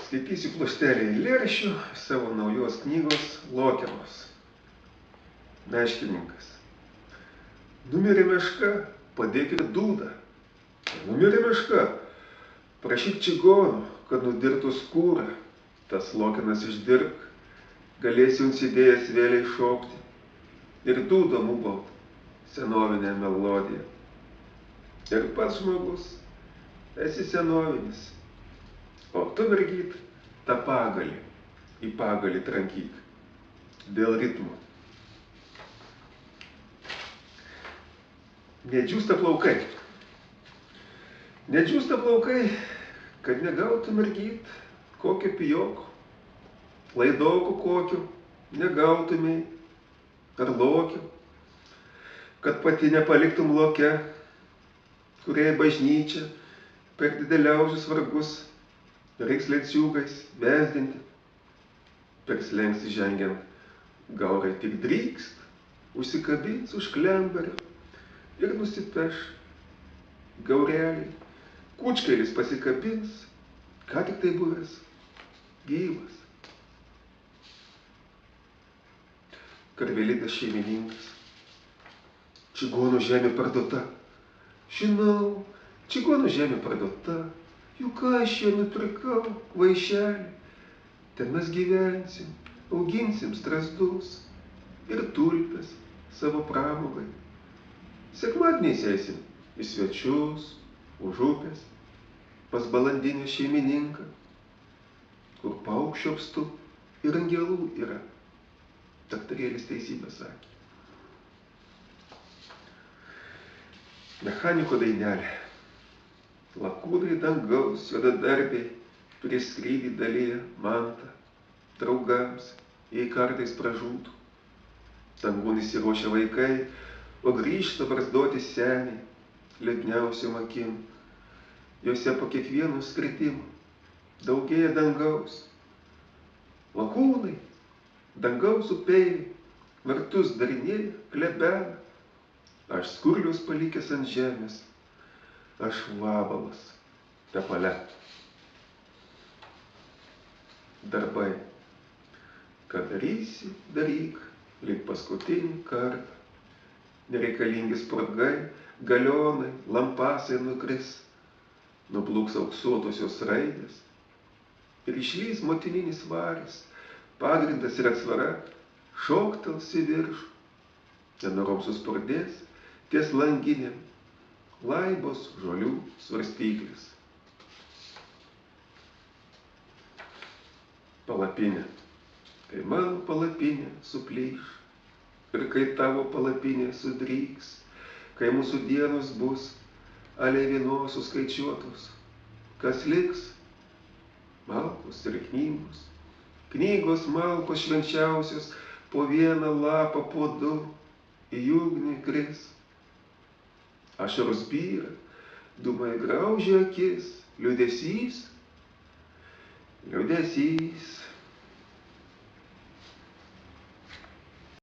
Skaitysiu pluoštelį eilėraščių savo naujos knygos Lokenos. Meškininkas. Numirė meška, padėk ir dūdą. Numirė meška, prašyk čigonų, kad nudirtų skūrą. Tas Lokenas išdirbk, galėsi jums įdėjęs vėliai šokti. Ir dūdą mūbaut, senovinę melodiją. Ir pats žmogus, esi senovinis. O tu, mergyt, tą pagalį, į pagalį trankyk, dėl ritmo. Nedžiūsta plaukai. Nedžiūsta plaukai, kad negautų, mergyt, kokio pijoko, laidoko kokio negautumei, ar lokio, kad pati nepaliktum loke, kuriai bažnyčia per dideliausius vargus reiks lenciūgais vesdinti. Per slengsį žengiant, gaurai tik drykst, užsikabins už klemberio ir nusipeš. Gaureliai, kučkailis pasikabins, ką tik tai buvęs, gyvas. Karvelitas šeimininkas. Čigonų žemė parduota. Žinau, čigonų žemė parduota. Juk aš ją nupirkau, vaišelį. Ten mes gyvensim, auginsim strazdus ir tulpes savo pramogai. Sekmadieniais eisim į svečius, už upės, pas balandinio šeimininką, kur paukščių apstu ir angelų yra. Daktarėlis teisybę sakė. Mechaniko dainelė. Lakūnai dangaus juodadarbiai prieš skrydį dalyja mantą draugams, jei kartais pražūtų. Dangun įsiruošia vaikai, o grįžta barzdoti seniai, liūdniausiom akim. Jose po kiekvieno skritimo daugėja dangaus. Lakūnai, dangaus upeiviai, vartus darinėja, klebena. Aš skurlius palikęs ant žemės, aš vabalas tepale. Darbai. Ką darysi, daryk, lyg paskutinį kartą. Nereikalingi spurgai, galionai, lampasai nukris. Nuplūks auksuotosios raidės. Ir išlys motininis varis, pagrindas ir atsvara, šoktels į viršų. Nenorom suspurdės ties langinėm, laibos žolių svarstyklis. Palapinė. Kai mano palapinė suplyš ir kai tavo palapinė sudryks, kai mūsų dienos bus aliai vienos suskaičiuotos, kas liks? Malkos ir knygos. Knygos malkos švenčiausios po vieną lapą po du į ugnį kris. Ašaros byra, dūmai graužia akis, liūdesys. Liūdesys